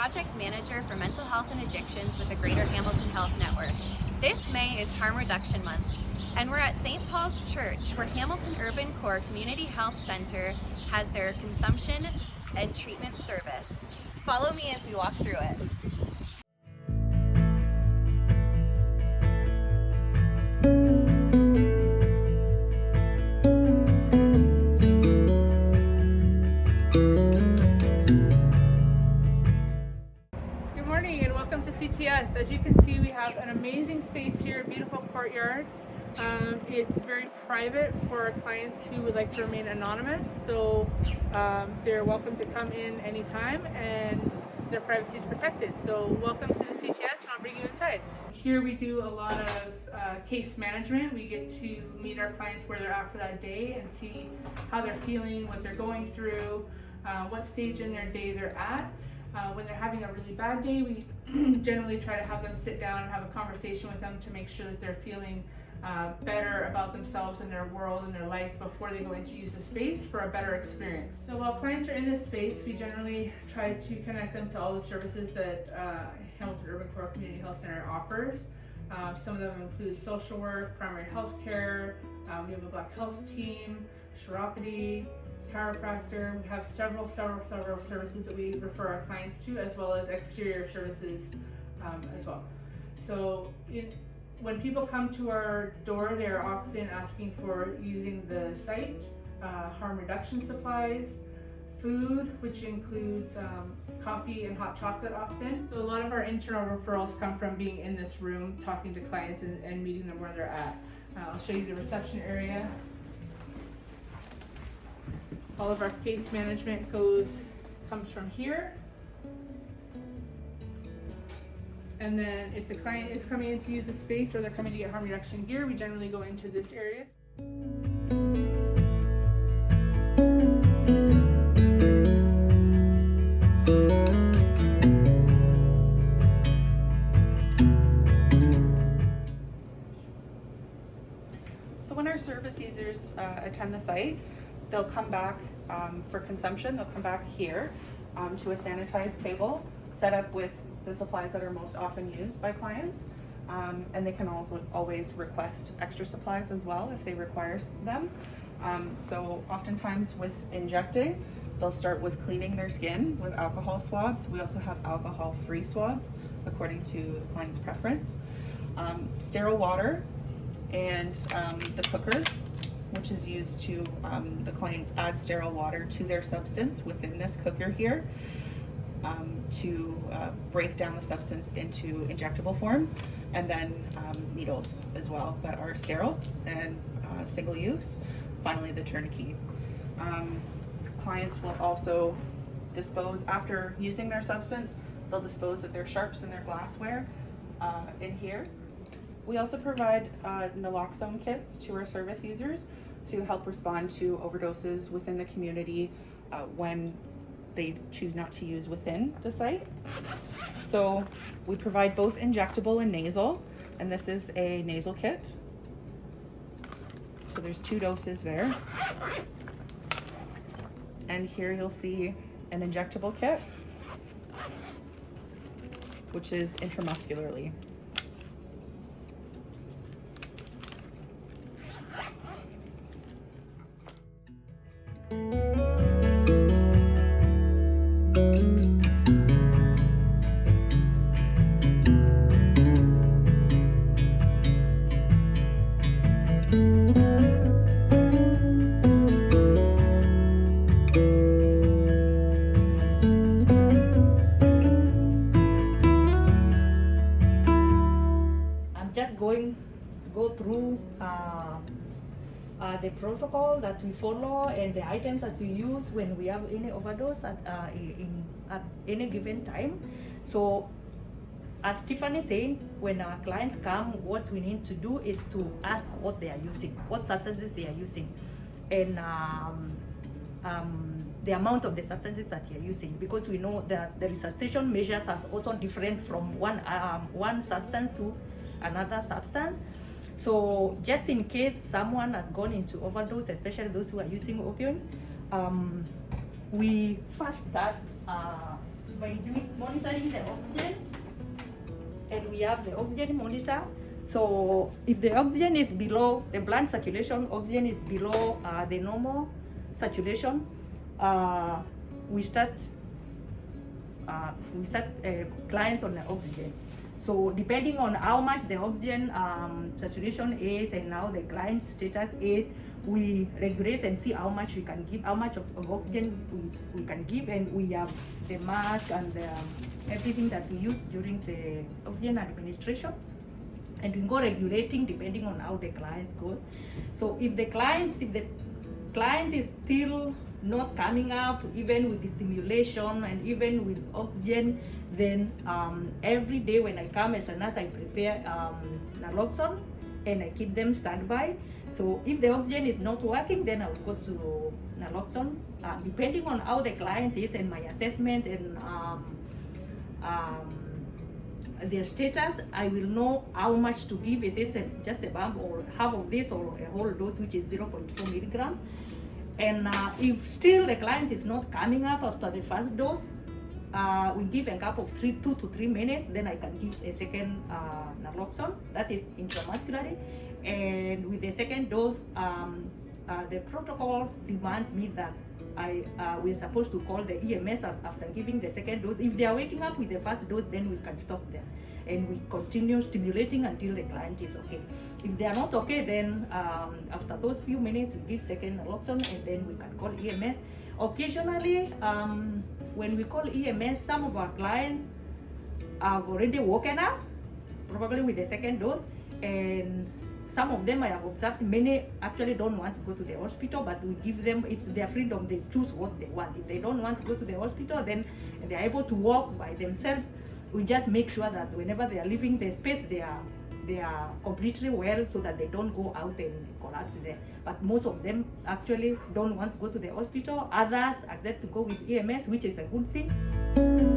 Project Manager for Mental Health and Addictions with the Greater Hamilton Health Network. This May is Harm Reduction Month, and we're at St. Paul's Church, where Hamilton Urban Core Community Health Center has their consumption and treatment service. Follow me as we walk through it. Good morning and welcome to CTS. As you can see, we have an amazing space here, a beautiful courtyard. It's very private for our clients who would like to remain anonymous, so they're welcome to come in anytime and their privacy is protected. So welcome to the CTS, and I'll bring you inside. Here we do a lot of case management. We get to meet our clients where they're at for that day and see how they're feeling, what they're going through, what stage in their day they're at. When they're having a really bad day, we generally try to have them sit down and have a conversation with them to make sure that they're feeling better about themselves and their world and their life before they go in to use the space for a better experience. So while clients are in this space, we generally try to connect them to all the services that Hamilton Urban Core Community Health Center offers. Some of them include social work, primary health care, we have a Black health team, chiropody, chiropractor. We have several services that we refer our clients to, as well as exterior services as well. So when people come to our door, they are often asking for using the site, harm reduction supplies, food, which includes coffee and hot chocolate often. So a lot of our internal referrals come from being in this room, talking to clients and meeting them where they're at. I'll show you the reception area. All of our case management comes from here. And then if the client is coming in to use the space or they're coming to get harm reduction gear, we generally go into this area. So when our service users attend the site, they'll come back for consumption. They'll come back here to a sanitized table set up with the supplies that are most often used by clients. And they can also always request extra supplies as well if they require them. So oftentimes with injecting, they'll start with cleaning their skin with alcohol swabs. We also have alcohol-free swabs according to the client's preference. Sterile water and the cooker, which is used to, the clients add sterile water to their substance within this cooker here to break down the substance into injectable form, and then needles as well that are sterile and single use. Finally, the tourniquet. Clients will also dispose, after using their substance, they'll dispose of their sharps and their glassware in here. We also provide naloxone kits to our service users to help respond to overdoses within the community when they choose not to use within the site. So we provide both injectable and nasal, and this is a nasal kit. So there's 2 doses there. And here you'll see an injectable kit, which is intramuscularly. Just go through the protocol that we follow and the items that we use when we have any overdose at any given time. So as Tiffany saying, when our clients come, what we need to do is to ask what they are using, what substances they are using, and the amount of the substances that they are using, because we know that the resuscitation measures are also different from one substance to another substance. So just in case someone has gone into overdose, especially those who are using opioids, we first start by monitoring the oxygen, and we have the oxygen monitor. So if the oxygen is below, the blood circulation oxygen is below the normal saturation, we start clients on the oxygen. So depending on how much the oxygen saturation is and how the client status is, we regulate and see how much we can give, how much of oxygen we can give, and we have the mask and everything that we use during the oxygen administration. And we go regulating depending on how the client goes. So if the client is still not coming up, even with the stimulation and even with oxygen, then every day when I come as a nurse, I prepare naloxone and I keep them standby. So if the oxygen is not working, then I will go to naloxone, depending on how the client is and my assessment and their status. I will know how much to give. Is it just a bump or half of this or a whole dose, which is 0.4 milligrams? And if still the client is not coming up after the first dose, we give a gap of 2 to 3 minutes. Then I can give a second naloxone, that is intramuscularly. And with the second dose, the protocol demands me that we're supposed to call the EMS after giving the second dose. If they are waking up with the first dose, then we can stop them and we continue stimulating until the client is okay. If they are not okay, then after those few minutes, we give second naloxone and then we can call EMS. Occasionally, when we call EMS, some of our clients have already woken up, probably with the second dose, and some of them I have observed, many actually don't want to go to the hospital, but we give them, it's their freedom, they choose what they want. If they don't want to go to the hospital, then they're able to walk by themselves. We just make sure that whenever they are leaving the space, they are completely well so that they don't go out and collapse there. But most of them actually don't want to go to the hospital. Others accept to go with EMS, which is a good thing.